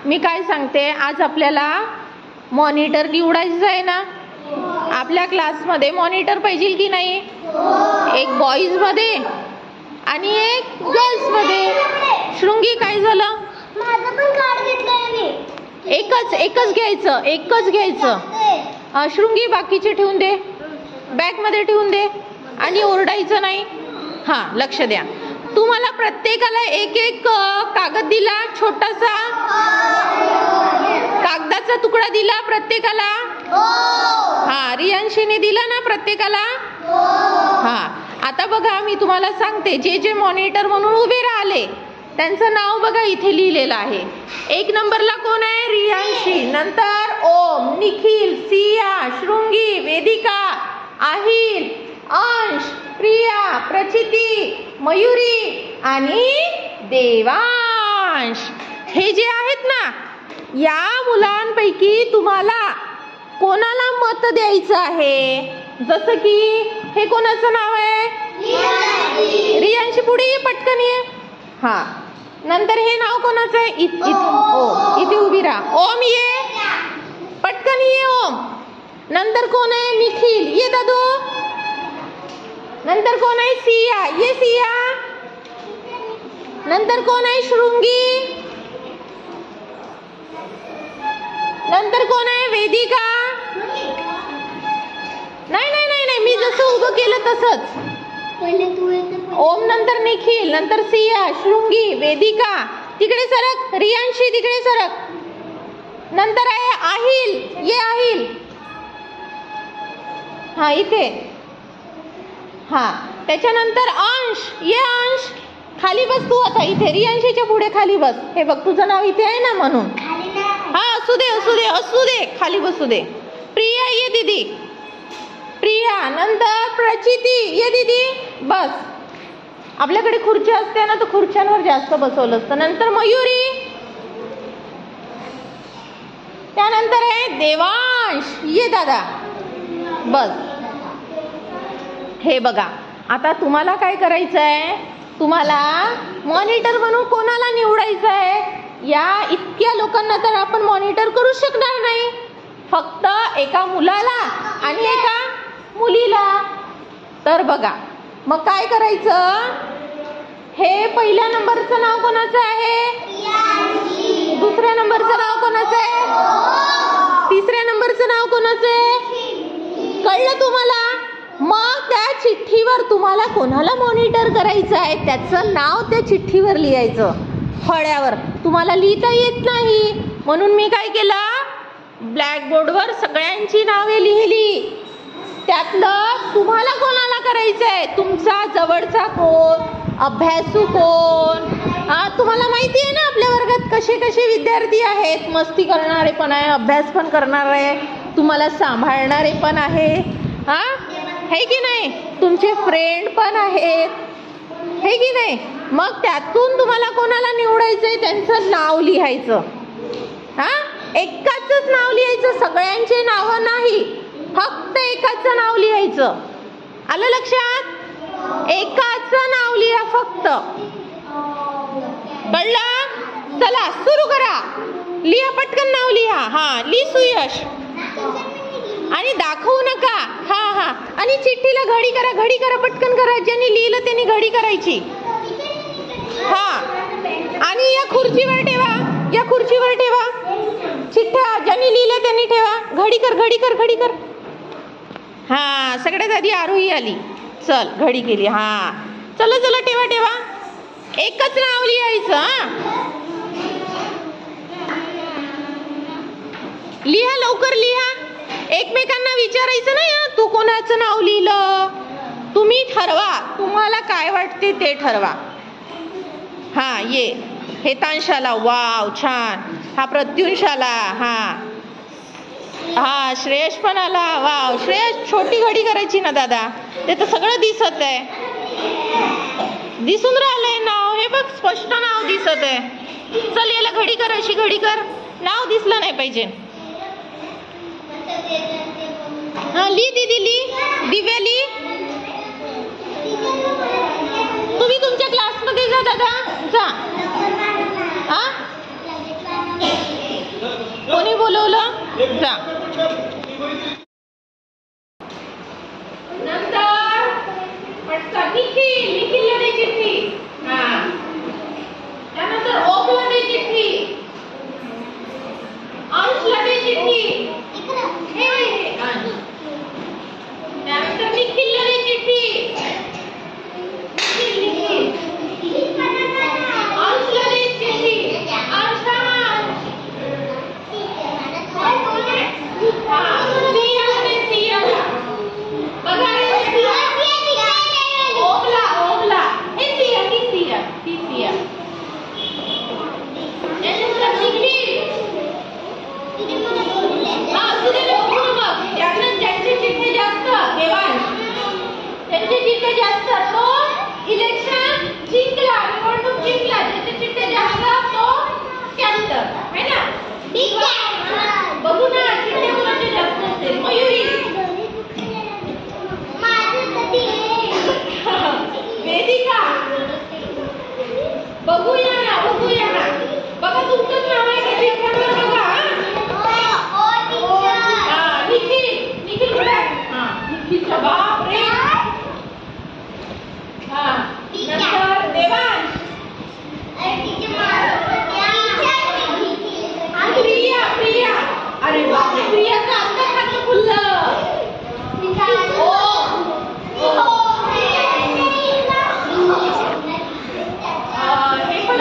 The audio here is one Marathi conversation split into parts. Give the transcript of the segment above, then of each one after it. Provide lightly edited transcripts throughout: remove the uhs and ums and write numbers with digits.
मी काय सांगते, आज आपल्याला मॉनिटर निवडायचं आहे ना. आपल्या क्लासमध्ये मॉनिटर पाहिजे की नाही? एक बॉईज मध्ये आणि एक गर्ल्स मध्ये. शृंगी काय झालं? माझं पण कार्ड घेतलंय मी. एकच घ्यायचं. शृंगी बाकीचे ठेवून दे, बॅग मध्ये ठेवून दे आणि ओरडायचं नाही. हा, लक्ष द्या. तुम्हाला प्रत्येकाला एक एक कागद दिला, छोटासा कागदाचा तुकडा दिला प्रत्येकाला. हा, रियांशीने दिला ना प्रत्येकाला. हा, आता बघा मी तुम्हाला सांगते, जे जे मॉनिटर म्हणून उभे राहिले त्यांचं नाव बघा इथे लिहिलेलं आहे. 1 नंबरला कोण आहे? रियांशी. नंतर ओम, निखिल, सिया, शृंगी, वेदिका, आहिल, अंश, प्रिया, प्रचिती, मयुरी आणि देवांश. हे जे आहेत ना, या मुलांपैकी तुम्हाला कोणाला मत द्यायचं आहे? जसं की हे कोणाचं नाव आहे? रियांशी. पुढे ये, पटकन ये. हा, नंतर हे नाव कोणाचं आहे? इथे उभी राहा. ओम, ये पटकन, ये ओम. नंतर कोण आहे? निखिल, ये दादू. नंतर कोण आहे? सिया, ये सिया. नंतर कोण आहे? शृंगी. नंतर कोण आहे? वेदिका. नाही, मी जसं उभं केलं तसंच. ओम, नंतर निखिल, नंतर सिया, शृंगी, वेदिका. तिकडे सरक. रियांशी, तिकडे सरक. नंतर आहे आहिल, ये आहिल. हा, इथे. हा, त्याच्यानंतर अंश, ये अंश. खाली बस तू आता इथे. रियांशीच्या पुढे खाली बस. हे बघ, तुझं नाव इथे आहे ना म्हणून. हा, असू दे, खाली बसू दे. प्रिया, ये दीदी. प्रिया. नंतर प्रचिती, ये दीदी. बस. आपल्याकडे खुर्च्या असते ना, तर खुर्च्यांवर जास्त बसवलं असतं. नंतर मयुरी. त्यानंतर आहे देवांश, ये दादा. बस. हे बघा, आता तुम्हाला काय करायचं आहे? तुम्हाला मॉनिटर म्हणून कोणाला निवडायचं आहे? या इतक्या लोकांना तर आपण मॉनिटर करू शकणार नाही. फक्त एका मुलाला आणि एका मुलीला. तर बघा, मग काय करायचं? हे पहिल्या नंबरचं नाव कोणाचं आहे? दुसऱ्या नंबरचं नाव कोणाचं आहे? तिसऱ्या नंबरचं नाव कोणाचं आहे? कळलं तुम्हाला? मग त्या चिठ्ठीवर तुम्हाला कोणाला मॉनिटर करायचं आहे त्याचं नाव त्या चिठ्ठीवर लिहायचं, फळ्यावर. तुम्हाला लिहिता येत नाही म्हणून मी काय केलं? ब्लॅकबोर्डवर सगळ्यांची नावे लिहिली. त्यातलं तुम्हाला कोणाला करायचंय, तुमचा जवळचा कोण, अभ्यासू कोण. तुम्हाला माहिती आहे ना आपल्या वर्गात कसे कसे विद्यार्थी आहेत. मस्ती करणारे पण आहे, अभ्यास पण करणारे, तुम्हाला सांभाळणारे पण आहे. है की नाही? तुमचे फ्रेंड पण आहेत, है की नाही? मग त्यातून तुम्हाला कोणाला निवडायचंय त्यांचं नाव लिहायचं. एकाच नाव लिहायचं, सगळ्यांचे नाव नाही, फक्त एकाचं नाव लिहायचं. आलं लक्षात? एकाचं नाव लिहा फक्त. कळलं? चला सुरू करा. लिहा, पटकन नाव लिहा. हा, लिही सुयश. आणि दाखवू नका. हा, आणि चिठ्ठीला घडी करा, पटकन करा. ज्यांनी लिहिलं त्यांनी घडी करायची. हा, आणि या खुर्चीवर ठेवा, चिठ्ठ्या ज्यांनी लिहिलं त्यांनी ठेवा. घडी कर. हा, सगळ्यात आधी आरोही आली. चल, घडी केली. हा, चला ठेवा. एकच नाव लिहायचं. लिहा, लवकर लिहा. एकमेकांना विचारायचं नाही. तू कोणाचं नाव लिहिलं? तुम्ही ठरवा, तुम्हाला काय वाटते ते ठरवा. हा, ये हेतांशाला, वाव छान. हा, प्रत्युंशाला. हा, श्रेयश पण आला. वाव, श्रेयश छोटी घडी करायची ना दादा, ते तर सगळं दिसत आहे. दिसून राहिलंय नाव, हे बघ स्पष्ट नाव दिसत आहे. चल, याला घडी कर, अशी घडी कर, नाव दिसलं नाही पाहिजे. हा, ली दीदी, ली. दिव्या, ली. तुम्ही तुमच्या क्लासमध्ये जा दादा, जा. बोलवलं जा. नंतर पटकन निखिलला दे चिठ्ठी. हा त्यानंतर ओमला दे चिठ्ठी. अंशला दे चिठ्ठी. हे अंश. त्यानंतर निखिलला दे चिठ्ठी. निखिल अंशला दे चिठ्ठी. अंश सियाला दे सियाला. बघा ओमला हे सिया ती सिया. त्यानंतर निखिल. ज्यांचे चिठ्ठे जास्त देवांश त्यांचे चिठ्ठे जास्त तो इलेक्शन जिंकला, निवडणूक जिंकला. ज्याचे चिठ्ठे जास्त तो कॅप्टन है ना. बघू ना चिठ्ठे कोणाचे जास्त असतील. मयुरी वेदिका बघूया ना बघा तुमचंच नाव आहे का चिठ्ठ्यांवर बघा. निखिल कुठे आहे. निखिलचा बाप रे. नंतर देवांश. प्रिया अरे बापरे प्रियाचं आता खातं खुललं. हे पण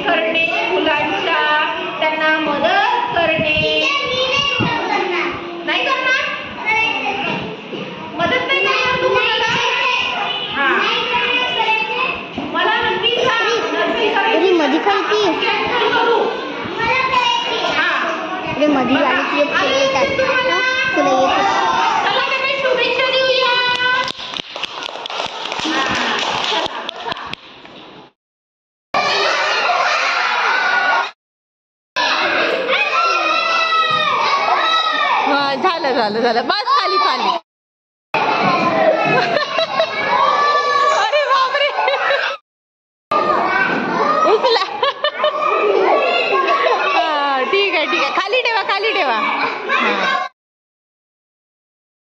करणे मुलांच्या, त्यांना मदत करणे. नाही करणार? मदत नाही करणार तुम्हाला? हा, मला नक्की सांग. अरे मधी खायची. करू. अरे मधी गाडी फुलं येतात. फुलं येतात. चला त्यांना शुभेच्छा देऊया. झालं झालं झालं, बस खाली खाली.